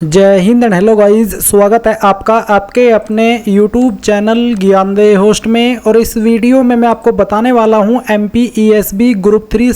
जय Hind and hello guys, स्वागत है आपका आपके अपने YouTube चैनल ज्ञानदे होस्ट में। और इस वीडियो में मैं आपको बताने वाला हूं MPESB ग्रुप 3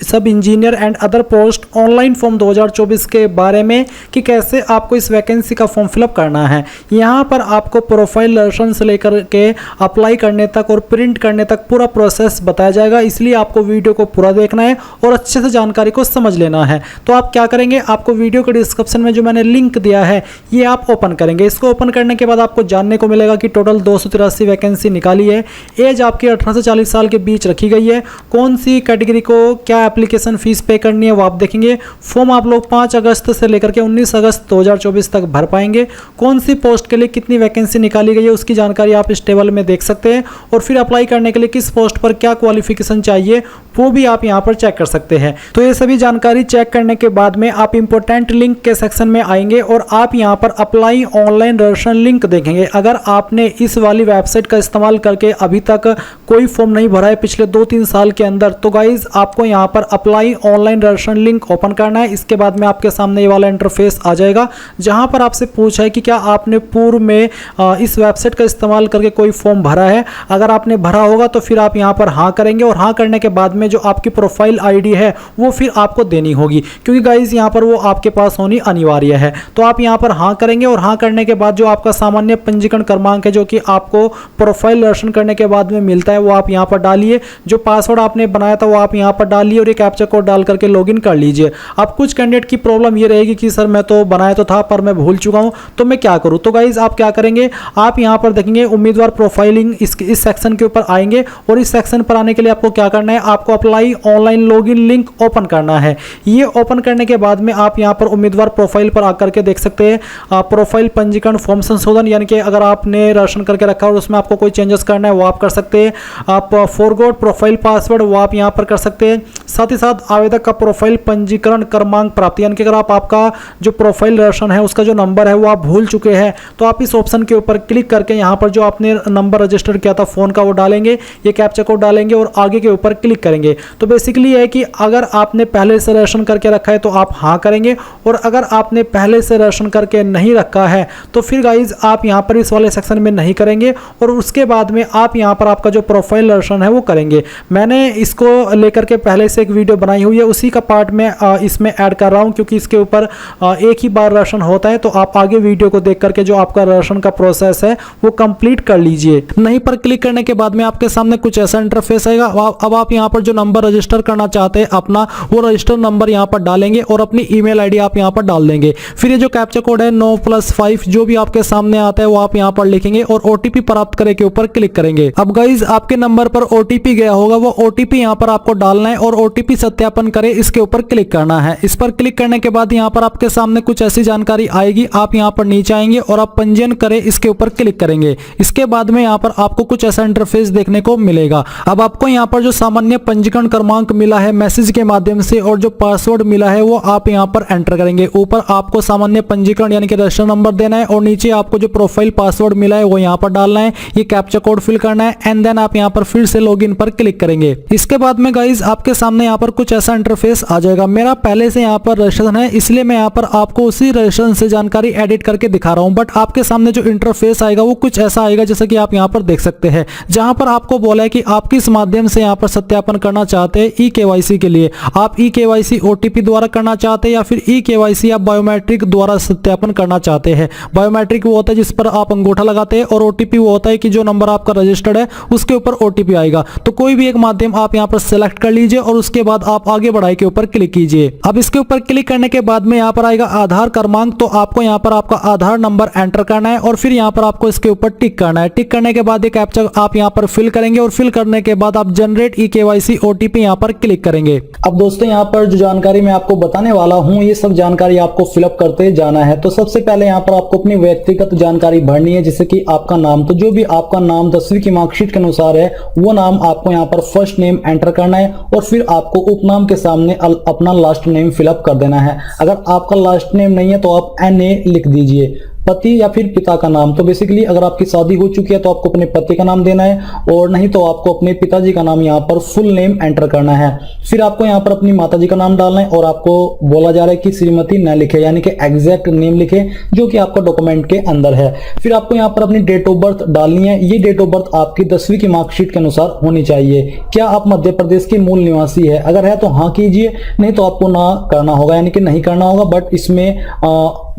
सब engineer and other post online form 2024 के बारे में कि कैसे आपको इस वैकेंसी का फॉर्म फिलअप करना है। यहां पर आपको प्रोफाइल दर्शन से लेकर के अप्लाई करने तक और प्रिंट करने तक पूरा प्रोसेस बताया जाएगा, इसलिए आपको वीडियो को पूरा देखना है और अच्छे से जानकारी को समझ लेना है। तो आप क्या करेंगे, आपको वीडियो के डिस्क्रिप्शन में जो मैंने लिंक दिया है ये आप ओपन करेंगे। इसको ओपन करने के बाद आपको जानने को मिलेगा कि टोटल 283 वैकेंसी निकाली है। एज आपकी 18 से 40 साल के बीच रखी गई है। कौन सी कैटेगरी को क्या एप्लीकेशन फीस पे करनी है वो आप देखेंगे। फॉर्म आप लोग 5 अगस्त से लेकर के 19 अगस्त 2024 तक भर पाएंगे। कौन सी पोस्ट के लिए कितनी वैकेंसी निकाली गई है उसकी जानकारी आप इस टेबल में देख सकते हैं। और फिर अप्लाई करने के लिए किस पोस्ट पर क्या क्वालिफिकेशन चाहिए वो भी आप यहाँ पर चेक कर सकते हैं। तो ये सभी जानकारी चेक करने के बाद में आप इंपॉर्टेंट लिंक के सेक्शन में आएंगे और आप यहाँ पर अप्लाई ऑनलाइन रजिस्ट्रेशन लिंक देखेंगे। अगर आपने इस वाली वेबसाइट का इस्तेमाल करके अभी तक कोई फॉर्म नहीं भरा है पिछले 2-3 साल के अंदर, तो गाइज आपको यहाँ पर apply online registration link open करना है। इसके बाद में आपके सामने ये वाला इंटरफेस आ जाएगा जहाँ पर आपसे पूछा है कि क्या आपने पूर्व में इस वेबसाइट का इस्तेमाल करके कोई फॉर्म भरा है। अगर आपने भरा होगा तो फिर आप यहाँ पर हाँ करेंगे और हाँ करने के बाद में जो आपकी प्रोफाइल आईडी है वो फिर आपको देनी होगी, क्योंकि गाइज यहाँ पर वो आपके पास होनी अनिवार्य है। तो आप यहाँ पर हाँ करेंगे और हाँ करने के बाद जो आपका सामान्य पंजीकरण क्रमांक है जो कि आपको प्रोफाइल दर्शन करने के बाद में मिलता है वो आप यहाँ पर डालिए। जो पासवर्ड आपने बनाया था वो आप यहाँ पर डालिए और ये कैप्चा कोड डाल करके लॉगिन कर लीजिए। अब कुछ कैंडिडेट की प्रॉब्लम ये रहेगी कि सर मैं तो बनाया तो था पर मैं भूल चुका हूँ, तो मैं क्या करूँ। तो गाइज आप क्या करेंगे, आप यहाँ पर देखेंगे उम्मीदवार प्रोफाइलिंग इस सेक्शन के ऊपर आएंगे और इस सेक्शन पर आने के लिए आपको क्या करना है, आपको apply online login link open करना है। ये ओपन करने के बाद में आप यहाँ पर उम्मीदवार प्रोफाइल पर आकर के देख सकते हैं प्रोफाइल पंजीकरण फॉर्म संशोधन, यानी कि अगर आपने रजिस्ट्रेशन करके रखा और उसमें आपको कोई चेंजेस करना है वो आप कर सकते हैं। आप फॉरगॉट प्रोफाइल पासवर्ड वो आप यहाँ पर कर सकते हैं। साथ ही साथ आवेदक का प्रोफाइल पंजीकरण क्रमांक प्राप्त, यानी कि अगर आपका जो प्रोफाइल रजिस्ट्रेशन है उसका जो नंबर है वो आप भूल चुके हैं तो आप इस ऑप्शन के ऊपर क्लिक करके यहाँ पर जो आपने नंबर रजिस्टर किया था फोन का वो डालेंगे, ये कैप्चा कोड डालेंगे और आगे के ऊपर क्लिक करेंगे। तो बेसिकली है कि अगर आपने पहले से रजिस्ट्रेशन करके रखा है तो आप हाँ करेंगे और अगर आपने पहले से रजिस्ट्रेशन करके नहीं रखा है तो फिर गाइज आप यहाँ पर इस वाले सेक्शन में नहीं करेंगे और उसके बाद में आप यहाँ पर आपका जो प्रोफाइल रजिस्ट्रेशन है वो करेंगे। मैंने इसको लेकर के पहले से एक वीडियो बनाई हुई है, उसी का पार्ट में इसमें ऐड कर रहा हूँ क्योंकि इसके ऊपर एक ही बार रजिस्ट्रेशन होता है। तो आप आगे वीडियो को देख करके जो आपका रजिस्ट्रेशन का प्रोसेस है वो कंप्लीट कर लीजिए। नहीं पर क्लिक करने के बाद में आपके सामने कुछ ऐसा इंटरफेस आएगा। अब आप यहाँ पर जो नंबर रजिस्टर करना चाहते हैं अपना, वो रजिस्टर नंबर यहाँ पर डालेंगे और अपनी ईमेल आईडी आप यहाँ पर डाल देंगे। फिर ये जो कैप्चा कोड है 9+5 जो भी आपके सामने आता है वो आप यहाँ पर लिखेंगे और ओटीपी प्राप्त करे के ऊपर क्लिक करेंगे। अब गाइज आपके नंबर पर ओटीपी गया होगा, वो ओटीपी यहाँ पर आपको डालना है और ओटीपी सत्यापन करे इसके ऊपर क्लिक करना है। इस पर क्लिक करने के बाद यहाँ पर आपके सामने कुछ ऐसी जानकारी आएगी। आप यहाँ पर नीचे आएंगे और आप पंजीयन करें इसके ऊपर क्लिक करेंगे। इसके बाद में यहाँ पर आपको कुछ ऐसा इंटरफेस देखने को मिलेगा। अब आपको यहाँ पर जो सामान्य पंजीकरण क्रमांक मिला है मैसेज के माध्यम से और जो पासवर्ड मिला है वो आप यहाँ पर एंटर करेंगे। ऊपर आपको सामान्य पंजीकरण यानी कि रजिस्टर नंबर देना है और नीचे आपको जो प्रोफाइल पासवर्ड मिला है वो यहाँ पर डालना है। ये कैप्चा कोड फिल करना है एंड देन आप यहाँ पर फिर से लॉगिन पर क्लिक करेंगे। इसके बाद में गाइज आपके सामने यहाँ पर कुछ ऐसा इंटरफेस आ जाएगा। मेरा पहले से यहाँ पर रजिस्ट्रेशन है इसलिए मैं यहाँ पर आपको उसी रजिस्ट्रेशन से जानकारी एडिट करके दिखा रहा हूँ, बट आपके सामने जो इंटरफेस आएगा वो कुछ ऐसा आएगा जैसा कि आप यहाँ पर देख सकते हैं, जहां पर आपको बोला है कि आप किस माध्यम से यहाँ पर सत्यापन करना चाहते हैं। ई-केवाईसी के लिए आप ई-केवाईसी ओटीपी द्वारा करना चाहते हैं या फिर ई-केवाईसी आप बायोमेट्रिक द्वारा सत्यापन करना चाहते हैं। बायोमेट्रिक वो होता है जिस पर आप अंगूठा लगाते हैं और ओटीपी वो होता है कि जो नंबर आपका रजिस्टर्ड है उसके ऊपर ओटीपी आएगा। तो कोई भी एक माध्यम आप यहाँ पर सिलेक्ट कर लीजिए और उसके बाद आप आगे बढ़ाई के ऊपर क्लिक कीजिए। अब इसके ऊपर क्लिक करने के बाद में यहाँ पर आएगा आधार क्रमांक, तो आपको यहाँ पर आपका आधार नंबर एंटर करना है और फिर यहाँ पर आपको इसके ऊपर टिक करना है। टिक करने के बाद ये कैप्चा आप यहाँ पर फिल करेंगे और फिल करने के बाद आप जनरेट ई-केवाईसी ओटीपी यहाँ पर क्लिक करेंगे। अब दोस्तों यहाँ पर जो जानकारी मैं आपको बताने वाला हूँ ये सब जानकारी आपको फिलअप करते जाना है। तो सबसे पहले यहाँ पर आपको अपनी व्यक्तिगत जानकारी भरनी है, जैसे कि आपका नाम, तो जो भी आपका नाम 10वीं की मार्कशीट के अनुसार है वो नाम आपको यहाँ पर फर्स्ट नेम एंटर करना है और फिर आपको उपनाम के सामने अपना लास्ट नेम फिलअप कर देना है। अगर आपका लास्ट नेम नहीं है तो आप NA लिख दीजिए। पति या फिर पिता का नाम। तो बेसिकली अगर आपकी शादी हो चुकी है तो आपको अपने पति का नाम देना है, और नहीं तो आपको अपने पिताजी का नाम यहाँ पर फुल नेम एंटर करना है। फिर आपको यहाँ पर अपनी माताजी का नाम डालना है, और आपको बोला जा रहा है कि श्रीमती न लिखे, यानी कि एग्जैक्ट नेम लिखे जो कि आपका डॉक्यूमेंट के अंदर है। फिर आपको यहाँ पर अपनी डेट ऑफ बर्थ डालनी है। ये डेट ऑफ बर्थ आपकी 10वीं की मार्कशीट के अनुसार होनी चाहिए। क्या आप मध्य प्रदेश के मूल निवासी है? अगर है तो हाँ कीजिए, नहीं तो आपको ना करना होगा, यानी कि नहीं करना होगा। बट इसमें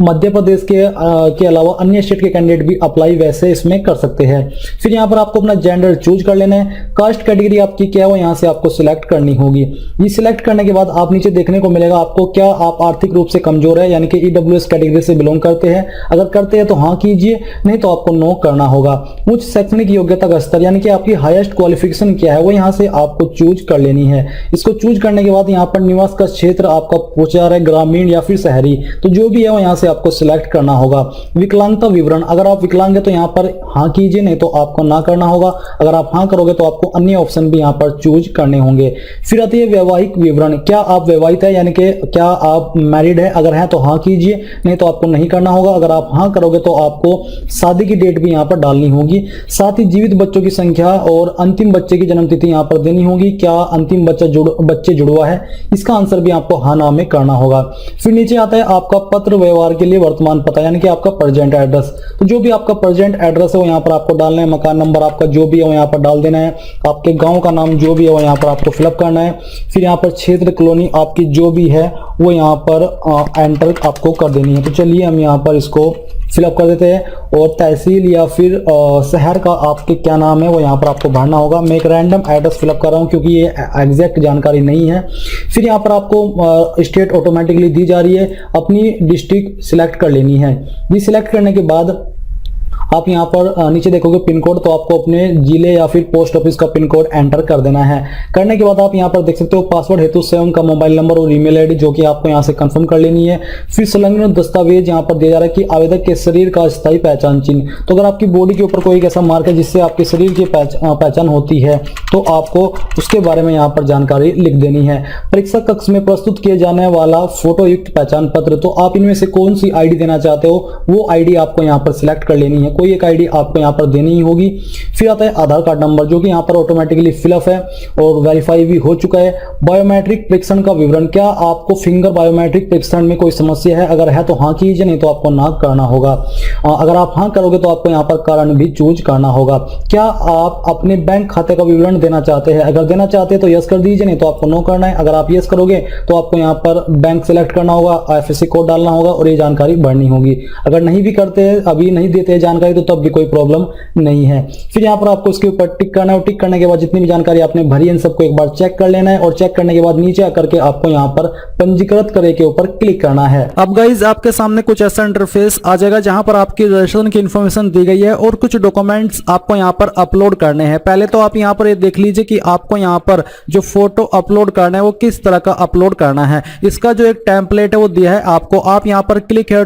मध्य प्रदेश के अलावा अन्य स्टेट के कैंडिडेट भी अप्लाई वैसे इसमें कर सकते हैं। फिर यहाँ पर आपको अपना जेंडर चूज कर लेना है। कास्ट कैटेगरी आपकी क्या है वो यहाँ से आपको सिलेक्ट करनी होगी। ये सिलेक्ट करने के बाद आप नीचे देखने को मिलेगा आपको, क्या आप आर्थिक रूप से कमजोर है, यानी कि ईडब्ल्यूएस कैटेगरी से बिलोंग करते हैं। अगर करते हैं तो हाँ कीजिए, नहीं तो आपको नो करना होगा। उच्च शैक्षणिक योग्यता का स्तर, यानी कि आपकी हाईएस्ट क्वालिफिकेशन क्या है वो यहाँ से आपको चूज कर लेनी है। इसको चूज करने के बाद यहाँ पर निवास का क्षेत्र आपका पूछा जा रहा है ग्रामीण या फिर शहरी, तो जो भी है वो यहाँ से आपको सिलेक्ट करना होगा। विकलांगता विवरण, अगर आप विकलांग है तो यहाँ पर हाँ कीजिए, नहीं तो आपको ना करना होगा। अगर आप हाँ करोगे तो आपको अन्य ऑप्शन भी यहाँ पर चूज करने होंगे। फिर आती है वैवाहिक विवरण, क्या आप विवाहित है, यानी कि क्या आप मैरिड है? अगर है तो हाँ कीजिए, नहीं तो आपको नहीं करना होगा। अगर आप हाँ करोगे तो आपको शादी की डेट भी यहाँ पर डालनी होगी। साथ ही जीवित बच्चों की संख्या और अंतिम बच्चे की जन्म तिथि यहाँ पर देनी होगी। क्या अंतिम बच्चे जुड़वा है? इसका आंसर भी आपको हाँ ना में करना होगा। फिर नीचे आता है आपका पत्र व्यवहार के लिए वर्तमान पता, यानी कि आपका प्रेजेंट एड्रेस। तो जो भी आपका प्रेजेंट एड्रेस है वो यहाँ पर आपको डालना है। मकान नंबर आपका जो भी है वो यहाँ पर डाल देना है। आपके गांव का नाम जो भी है वो यहाँ पर आपको फिलअप करना है। फिर यहाँ पर क्षेत्र कॉलोनी आपकी जो भी है वो यहाँ पर एंटर आपको कर देनी है। तो चलिए हम यहाँ पर इसको फिलअप कर देते हैं, और तहसील या फिर शहर का आपके क्या नाम है वो यहाँ पर आपको भरना होगा। मैं एक रैंडम एड्रेस फिलअप कर रहा हूँ क्योंकि ये एग्जैक्ट जानकारी नहीं है। फिर यहाँ पर आपको स्टेट ऑटोमेटिकली दी जा रही है, अपनी डिस्ट्रिक्ट सिलेक्ट कर लेनी है। ये सिलेक्ट करने के बाद आप यहाँ पर नीचे देखोगे पिन कोड, तो आपको अपने जिले या फिर पोस्ट ऑफिस का पिन कोड एंटर कर देना है। करने के बाद आप यहाँ पर देख सकते हो पासवर्ड हेतु स्वयं का मोबाइल नंबर और ईमेल आईडी जो कि आपको यहाँ से कंफर्म कर लेनी है। फिर संलग्न दस्तावेज यहाँ पर दिया जा रहा है कि आवेदक के शरीर का स्थायी पहचान चिन्ह। तो अगर आपकी बॉडी के ऊपर कोई ऐसा मार्क है जिससे आपके शरीर की पहचान होती है तो आपको उसके बारे में यहाँ पर जानकारी लिख देनी है। परीक्षा कक्ष में प्रस्तुत किए जाने वाला फोटो युक्त पहचान पत्र, तो आप इनमें से कौन सी आईडी देना चाहते हो वो आईडी आपको यहाँ पर सिलेक्ट कर लेनी है। कोई एक आईडी आपको यहाँ पर देनी ही होगी। फिर आता है आधार कार्ड नंबर जो कि यहाँ पर ऑटोमेटिकली फिलअप है और वेरीफाई भी हो चुका है। बायोमेट्रिक परीक्षण का विवरण, क्या आपको फिंगर बायोमेट्रिक परीक्षण में कोई समस्या है? अगर है तो हाँ कीजिए, नहीं तो आपको ना करना होगा। अगर आप हाँ करोगे तो आपको यहाँ पर कारण भी चूज करना होगा। क्या आप अपने बैंक खाते का विवरण देना चाहते हैं? अगर देना चाहते हैं तो यस कर दीजिए, नहीं तो आपको नो करना है। अगर आप यस करोगे तो आपको यहाँ पर बैंक सिलेक्ट करना होगा, IFSC कोड डालना होगा और ये जानकारी भरनी होगी। अगर नहीं भी करते हैं, अभी नहीं देते हैं जानकारी, तो तब भी कोई प्रॉब्लम नहीं है। फिर यहाँ पर आपको इसके ऊपर टिक करना है, और टिक करने के बाद जितनी भी जानकारी आपने भरी है इन सबको एक बार चेक कर लेना है, और चेक करने के बाद नीचे आकर के आपको यहाँ पर पंजीकृत करे के ऊपर क्लिक करना है। अब गाइज आपके सामने कुछ ऐसा इंटरफेस आ जाएगा जहां पर आपकी रजिस्ट्रेशन की इन्फॉर्मेशन दी गई है और कुछ डॉक्यूमेंट्स आपको यहाँ पर अपलोड करने हैं। पहले तो आप यहाँ पर ये देख लीजिए कि आपको यहाँ पर जो फोटो अपलोड करना है वो किस तरह का अपलोड करना है। इसका जो एक टेम्पलेट है वो दिया है आपको। आप यहाँ पर क्लिक है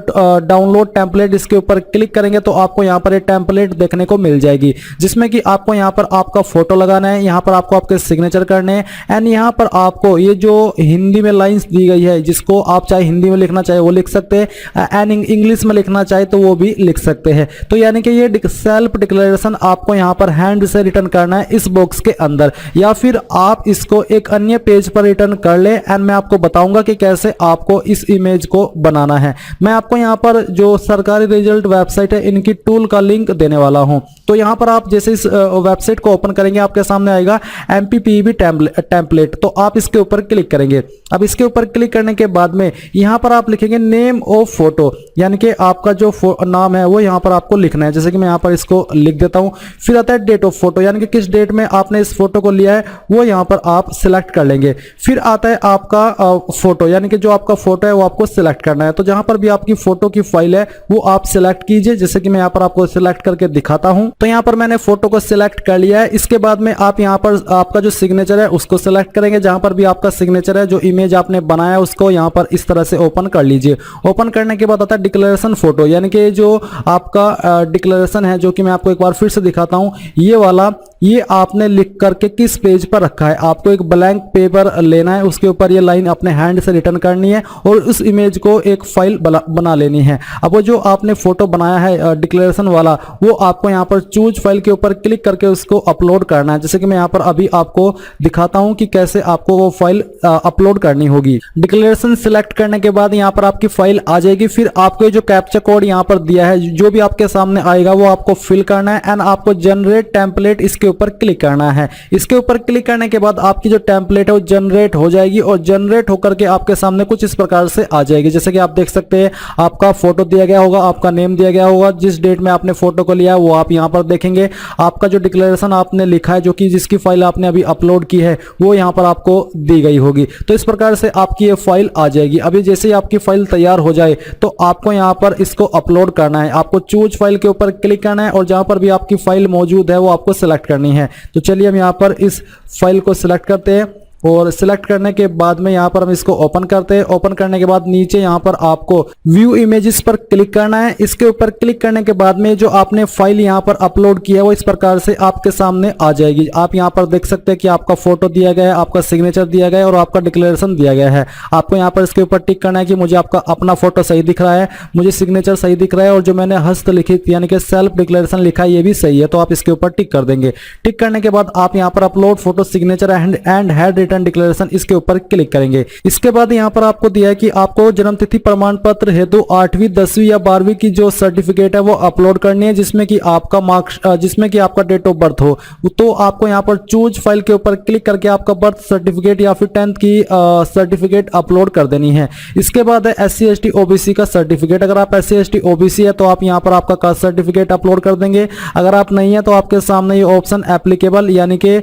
डाउनलोड टेम्पलेट, इसके ऊपर क्लिक करेंगे तो आपको यहाँ पर टेम्पलेट देखने को मिल जाएगी जिसमें कि आपको यहाँ पर आपका फोटो लगाना है, यहाँ पर आपको आपके सिग्नेचर करने हैं, एंड यहाँ पर आपको ये जो हिंदी में लाइंस दी गई है जिसको आप चाहे हिंदी में लिखना चाहे वो लिख सकते हैं, एंड इंग्लिश में लिखना चाहे तो वो भी लिख सकते हैं। तो यानी कि ये सेल्फ डिक्लेरेशन आपको यहाँ पर हैंड से रिटर्न करना है इस बॉक्स के अंदर, या फिर आप इसको एक अन्य पेज पर रिटर्न कर ले, एंड मैं आपको बताऊंगा कि कैसे आपको इस इमेज को बनाना है। मैं आपको यहाँ पर जो सरकारी रिजल्ट वेबसाइट है इनकी टूल का लिंक देने वाला हूं। तो यहां पर आप जैसे इस वेबसाइट को ओपन करेंगे आपके सामने आएगा MPPEB टेम्पलेट, तो आप इसके ऊपर क्लिक करेंगे। अब इसके ऊपर क्लिक करने के बाद में यहां पर आप लिखेंगे नेम ऑफ फोटो, यानी कि आपका जो नाम है वो यहां पर आपको लिखना है। जैसे कि मैं यहां पर इसको लिख देता हूं। फिर आता है डेट ऑफ फोटो, यानी कि किस डेट में आपने इस फोटो को लिया है वो यहां पर आप सिलेक्ट कर लेंगे। फिर आता है आपका फोटो, यानी कि जो आपका फोटो है वो आपको सिलेक्ट करना है। तो जहां पर भी आपकी फोटो की फाइल है वो आप सिलेक्ट कीजिए, जैसे कि मैं यहां पर आपको सिलेक्ट करके दिखाता हूं। तो यहां पर मैंने फोटो को सिलेक्ट कर लिया है। इसके बाद में आप यहां पर आपका जो सिग्नेचर है उसको सिलेक्ट करेंगे। जहां पर भी आपका सिग्नेचर है, जो इमेज आपने बनाया उसको यहां पर इस तरह से ओपन कर लीजिए। ओपन करने के बाद आता है डिक्लेरेशन फोटो, यानी कि जो आपका डिक्लेरेशन है जो कि मैं आपको एक बार फिर से दिखाता हूं, ये वाला ये आपने लिख करके किस पेज पर रखा है। आपको एक ब्लैंक पेपर लेना है, उसके ऊपर ये लाइन अपने हैंड से रिटर्न करनी है और उस इमेज को एक फाइल बना लेनी है। अब वो जो आपने फोटो बनाया है डिक्लेरेशन वाला, वो आपको यहाँ पर चूज फाइल के ऊपर क्लिक करके उसको अपलोड करना है। जैसे कि मैं यहाँ पर अभी आपको दिखाता हूँ कि कैसे आपको वो फाइल अपलोड करनी होगी। डिक्लेरेशन सिलेक्ट करने के बाद यहाँ पर आपकी फाइल आ जाएगी। फिर आपको जो कैप्चा कोड यहाँ पर दिया है, जो भी आपके सामने आएगा वो आपको फिल करना है एंड आपको जनरेट टेम्पलेट इसके ऊपर क्लिक करना है। इसके ऊपर क्लिक करने के बाद आपकी जो टेम्पलेट है वो जनरेट हो जाएगी और जनरेट होकर के आपके सामने कुछ इस प्रकार से आ जाएगी। जैसे कि आप देख सकते हैं, आपका फोटो दिया गया होगा, आपका नेम दिया गया होगा, जिस डेट में आपने फोटो को लिया है वो आप यहाँ पर देखेंगे। आपका जो डिक्लेरेशन आपने लिखा है, जो कि जिसकी फाइल आपने अभी अपलोड की है, वो यहाँ पर आपको दी गई होगी। तो इस प्रकार से आपकी ये फाइल आ जाएगी। अभी जैसे ही आपकी फाइल तैयार हो जाए तो आपको यहाँ पर इसको अपलोड करना है। आपको चूज फाइल के ऊपर क्लिक करना है और जहां पर भी आपकी फाइल मौजूद है वो आपको सिलेक्ट करनी है। तो चलिए हम यहाँ पर इस फाइल को सिलेक्ट करते हैं और सिलेक्ट करने के बाद में यहाँ पर हम इसको ओपन करते हैं। ओपन करने के बाद नीचे यहाँ पर आपको व्यू इमेजेस पर क्लिक करना है। इसके ऊपर क्लिक करने के बाद में जो आपने फाइल यहाँ पर अपलोड किया है वो इस प्रकार से आपके सामने आ जाएगी। आप यहाँ पर देख सकते हैं कि आपका फोटो दिया गया है, आपका सिग्नेचर दिया गया है और आपका डिक्लेरेशन दिया गया है। आपको यहाँ पर इसके ऊपर टिक करना है कि मुझे आपका अपना फोटो सही दिख रहा है, मुझे सिग्नेचर सही दिख रहा है और जो मैंने हस्तलिखित यानी कि सेल्फ डिक्लेरेशन लिखा है ये भी सही है। तो आप इसके ऊपर टिक कर देंगे। टिक करने के बाद आप यहाँ पर upload photo signature and handwritten declaration इसके ऊपर क्लिक करेंगे। इसके बाद यहाँ पर आपको दिया है कि आपको जन्मतिथि प्रमाण पत्र हेतु 8वीं 10वीं या 12वीं की जो सर्टिफिकेट है वो अपलोड करनी है, जिसमें कि आपका मार्क्स जिसमें कि आपका डेट ऑफ बर्थ हो। तो आपको यहाँ पर चूज फाइल के ऊपर क्लिक करके आपका बर्थ सर्टिफिकेट या फिर 10th की सर्टिफिकेट अपलोड कर देनी है। इसके बाद है SC ST OBC का सर्टिफिकेट। अगर आप SC ST OBC है तो आप यहाँ पर आपका कास्ट सर्टिफिकेट अपलोड कर देंगे। अगर आप नहीं है तो आपके सामने ये ऑप्शन एप्लीकेबल यानी कि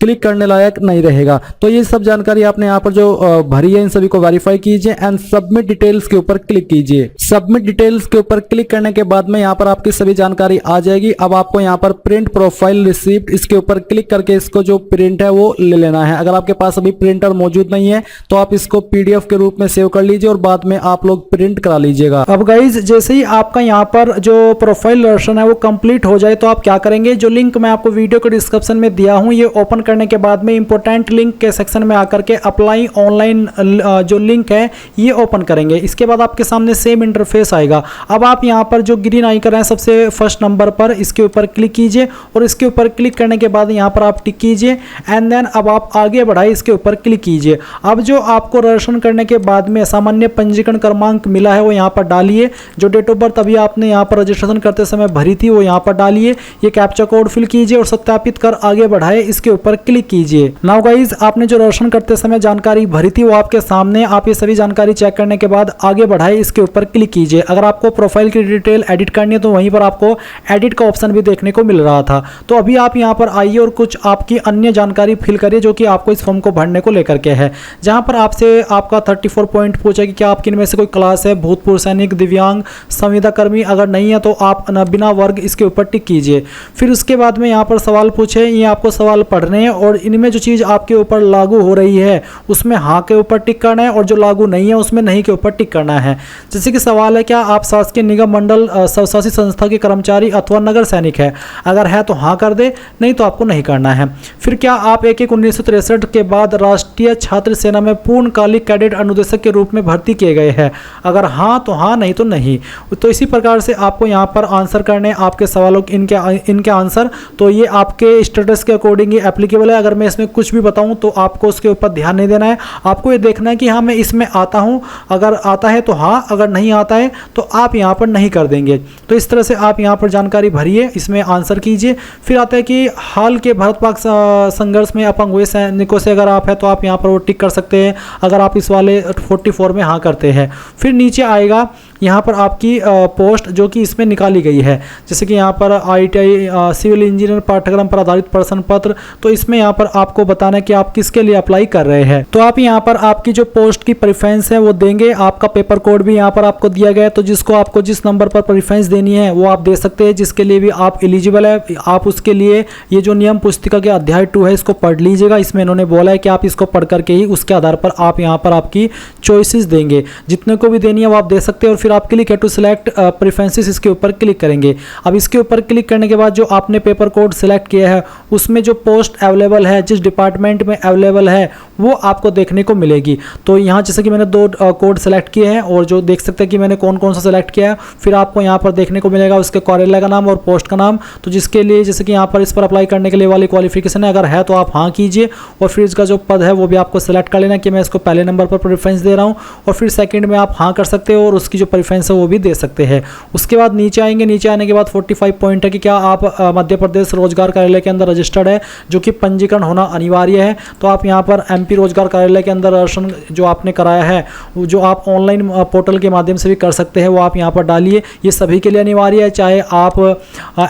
क्लिक करने लायक नहीं रहेगा। तो ये सब जानकारी आपने यहाँ पर जो भरी है इन सभी को वेरीफाई कीजिए एंड सबमिट डिटेल्स के ऊपर क्लिक कीजिए। सबमिट डिटेल्स के ऊपर क्लिक करने के बाद में यहाँ पर आपकी सभी जानकारी आ जाएगी। अब आपको यहाँ पर प्रिंट प्रोफाइल रिसिप्ट इसके ऊपर क्लिक करके इसको जो प्रिंट है वो ले लेना है। अगर आपके पास अभी प्रिंटर मौजूद नहीं है तो आप इसको PDF के रूप में सेव कर लीजिए और बाद में आप लोग प्रिंट करा लीजिएगा। अब गाइज जैसे ही आपका यहाँ पर जो प्रोफाइल वर्जन है वो कंप्लीट हो जाए तो आप क्या करेंगे, जो लिंक मैं आपको वीडियो के डिस्क्रिप्शन में दिया हूँ, ये ओपन करने के बाद में इंपॉर्टेंट लिंक के सेक्शन में आकर के अप्लाई ऑनलाइन जो लिंक है ये ओपन करेंगे। इसके बाद आपके सामने सेम इंटरफेस आएगा। अब आप यहां पर जो ग्रीन आइकन है सबसे फर्स्ट नंबर पर, इसके ऊपर क्लिक कीजिए और इसके ऊपर क्लिक करने के बाद यहां पर आप टिक कीजिए एंड देन अब आप आगे बढ़ाइए, इसके ऊपर क्लिक कीजिए। अब जो आपको रजिस्ट्रेशन करने के बाद में सामान्य पंजीकरण क्रमांक मिला है वो यहाँ पर डालिए। जो डेट ऑफ बर्थ अभी आपने यहाँ पर रजिस्ट्रेशन करते समय भरी थी वो यहाँ पर डालिए। ये कैप्चा कोड फिल कीजिए और सत्यापित कर आगे बढ़ाए, इसके ऊपर क्लिक कीजिए। नाउ गाइज आपने जो रजिस्ट्रेशन करते समय जानकारी भरी थी वो आपके सामने, आप ये सभी जानकारी चेक करने के बाद आगे बढ़ाए, इसके ऊपर क्लिक कीजिए। अगर आपको प्रोफाइल की डिटेल एडिट करनी है तो वहीं पर आपको एडिट का ऑप्शन भी देखने को मिल रहा था। तो अभी आप यहाँ पर आइए और कुछ आपकी अन्य जानकारी फिल करिए जो कि आपको इस फॉर्म को भरने को लेकर के है। जहाँ पर आपसे आपका 34 पॉइंट पूछा कि क्या आपकी इनमें से कोई क्लास है, भूतपूर्व सैनिक, दिव्यांग, संविदा कर्मी। अगर नहीं है तो आप बिना वर्ग इसके ऊपर टिक कीजिए। फिर उसके बाद में यहाँ पर सवाल पूछे, ये आपको सवाल पढ़ने हैं और इनमें जो चीज़ आपके ऊपर लागू हो रही है उसमें हाँ के ऊपर टिक करना है और जो लागू नहीं है उसमें नहीं के ऊपर टिक करना है। जैसे कि सवाल है, क्या आप शासकीय निगम मंडल स्वशासी संस्था के कर्मचारी अथवा नगर सैनिक है? अगर है तो हाँ कर दे, नहीं तो आपको नहीं करना है। फिर क्या आप 1/1/1963 के बाद राष्ट्रीय छात्र सेना में पूर्णकालिक कैडेट अनुदेशक के रूप में भर्ती किए गए हैं? अगर हाँ तो हाँ, नहीं तो नहीं। तो इसी प्रकार से आपको यहाँ पर आंसर करने आपके सवालों इनके आंसर। तो ये आपके स्टेटस के अकॉर्डिंग ही एप्लीकेबल है। अगर मैं इसमें कुछ भी बताऊं तो आपको उसके ऊपर ध्यान नहीं देना है, आपको ये देखना है कि हाँ मैं इसमें आता हूं, अगर आता है तो हाँ, अगर नहीं आता है तो आप यहाँ पर नहीं कर देंगे। तो इस तरह से आप यहाँ पर जानकारी भरिए, इसमें आंसर कीजिए। फिर आता है कि हाल के भारत पाक संघर्ष में अपंग हुए सैनिकों से अगर आप है तो आप यहाँ पर वो टिक कर सकते हैं, अगर आप इस वाले 44 में हाँ करते हैं। फिर नीचे आएगा यहाँ पर आपकी पोस्ट जो कि इसमें निकाली गई है, जैसे कि यहाँ पर ITI सिविल इंजीनियर पाठ्यक्रम पर आधारित प्रश्न पत्र। तो इसमें यहाँ पर आपको बताना है कि आप किसके लिए अप्लाई कर रहे हैं। तो आप यहाँ पर आपकी जो पोस्ट की प्रेफरेंस है वो देंगे। आपका पेपर कोड भी यहाँ पर आपको दिया गया है, तो जिसको आपको जिस नंबर पर प्रेफरेंस देनी है वो आप दे सकते हैं। जिसके लिए भी आप एलिजिबल है, आप उसके लिए ये जो नियम पुस्तिका के अध्याय 2 है इसको पढ़ लीजिएगा। इसमें इन्होंने बोला है कि आप इसको पढ़ करके ही उसके आधार पर आप यहाँ पर आपकी चॉइसेस देंगे, जितने को भी देनी है वो आप दे सकते हैं। और फिर आप क्लिक है टू सिलेक्ट प्रेफरेंसेस, इसके ऊपर क्लिक करेंगे। अब इसके ऊपर क्लिक करने के बाद जो आपने पेपर कोड सिलेक्ट किया है उसमें जो पोस्ट अवेलेबल है, जिस डिपार्टमेंट में अवेलेबल है, वो आपको देखने को मिलेगी। तो यहाँ जैसे कि मैंने 2 कोड सेलेक्ट किए हैं और जो देख सकते हैं कि मैंने कौन कौन सा सेलेक्ट किया है, फिर आपको यहाँ पर देखने को मिलेगा उसके कार्यालय का नाम और पोस्ट का नाम। तो जिसके लिए जैसे कि यहाँ पर इस पर अप्लाई करने के लिए वाली क्वालिफिकेशन है, अगर है तो आप हाँ कीजिए, और फिर इसका जो पद है वो भी आपको सेलेक्ट कर लेना कि मैं इसको पहले नंबर पर प्रेफरेंस दे रहा हूँ, और फिर सेकंड में आप हाँ कर सकते हो और उसकी जो प्रेफरेंस है वो भी दे सकते हैं। उसके बाद नीचे आएंगे, नीचे आने के बाद 45 पॉइंट है कि क्या आप मध्य प्रदेश रोजगार कार्यालय के अंदर रजिस्टर्ड है, जो कि पंजीकरण होना अनिवार्य है। तो आप यहाँ पर MP रोजगार कार्यालय के अंदर रजिस्ट्रेशन जो आपने कराया है, जो आप ऑनलाइन पोर्टल के माध्यम से भी कर सकते हैं, वो आप यहाँ पर डालिए। ये सभी के लिए अनिवार्य है, चाहे आप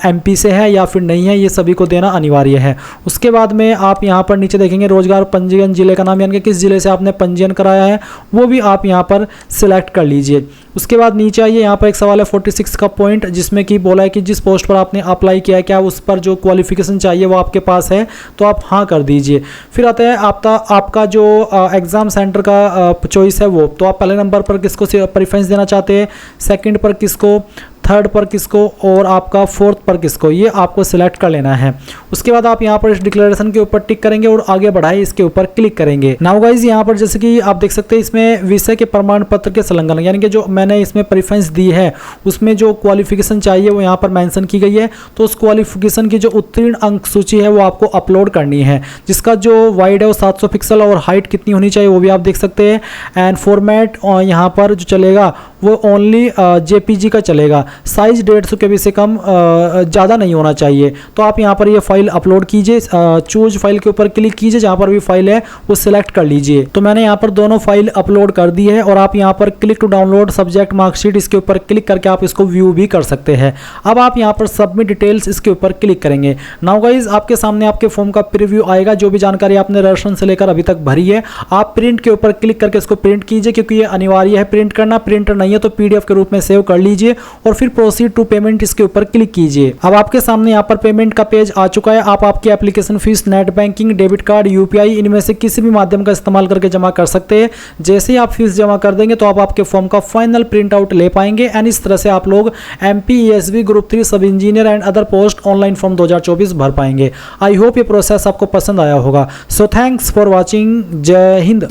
MP से है या फिर नहीं है, ये सभी को देना अनिवार्य है। उसके बाद में आप यहाँ पर नीचे देखेंगे रोजगार पंजीयन जिले का नाम, यानी कि किस जिले से आपने पंजीयन कराया है वो भी आप यहाँ पर सिलेक्ट कर लीजिए। उसके बाद नीचे आइए, यहाँ पर एक सवाल है 46 का पॉइंट, जिसमें कि बोला है कि जिस पोस्ट पर आपने अप्लाई किया है क्या उस पर जो क्वालिफिकेशन चाहिए वो आपके पास है, तो आप हाँ कर दीजिए। फिर आता है आपका जो एग्ज़ाम सेंटर का चॉइस है वो, तो आप पहले नंबर पर किसको प्रेफरेंस देना चाहते हैं, सेकंड पर किसको, थर्ड पर किसको और आपका फोर्थ पर किसको, ये आपको सिलेक्ट कर लेना है। उसके बाद आप यहाँ पर इस डिक्लेरेशन के ऊपर टिक करेंगे और आगे बढ़ाए इसके ऊपर क्लिक करेंगे। नाउ गाइज यहाँ पर जैसे कि आप देख सकते हैं इसमें विषय के प्रमाण पत्र के संलग्न, यानी कि जो मैंने इसमें प्रेफरेंस दी है उसमें जो क्वालिफिकेशन चाहिए वो यहाँ पर मेंशन की गई है। तो उस क्वालिफिकेशन की जो उत्तीर्ण अंक सूची है वो आपको अपलोड करनी है, जिसका जो वाइड है वो 700 पिक्सल और हाइट कितनी होनी चाहिए वो भी आप देख सकते हैं। एंड फॉर्मेट यहाँ पर जो चलेगा वो ओनली JPG का चलेगा, साइज 150 KB से कम ज़्यादा नहीं होना चाहिए। तो आप यहाँ पर ये फाइल अपलोड कीजिए, चूज फाइल के ऊपर क्लिक कीजिए, जहाँ पर भी फाइल है वो सिलेक्ट कर लीजिए। तो मैंने यहाँ पर दोनों फाइल अपलोड कर दी है और आप यहाँ पर click to download subject marksheet, इसके ऊपर क्लिक करके आप इसको व्यू भी कर सकते हैं। अब आप यहाँ पर सबमिट डिटेल्स इसके ऊपर क्लिक करेंगे। नाउ गाइज आपके सामने आपके फॉर्म का प्रीव्यू आएगा, जो भी जानकारी आपने रजिस्ट्रेशन से लेकर अभी तक भरी है आप प्रिंट के ऊपर क्लिक करके इसको प्रिंट कीजिए, क्योंकि ये अनिवार्य है प्रिंट करना। प्रिंटर नहीं है तो PDF के रूप में सेव कर लीजिए और फिर प्रोसीड टू पेमेंट इसके ऊपर क्लिक कीजिए। अब आपके सामने यहाँ पर पेमेंट का पेज आ चुका है। आप आपकी application fees net banking, debit card, UPI इनमें से किसी भी माध्यम का इस्तेमाल करके जमा कर सकते हैं। जैसे ही आप फीस जमा कर देंगे तो आप आपके फॉर्म का फाइनल प्रिंट आउट ले पाएंगे। एंड इस तरह से आप लोग MP ESB ग्रुप 3 सब engineer and other post online form 2024 भर पाएंगे। आई होप ये प्रोसेस आपको पसंद आया होगा। So thanks for watching. जय हिंद।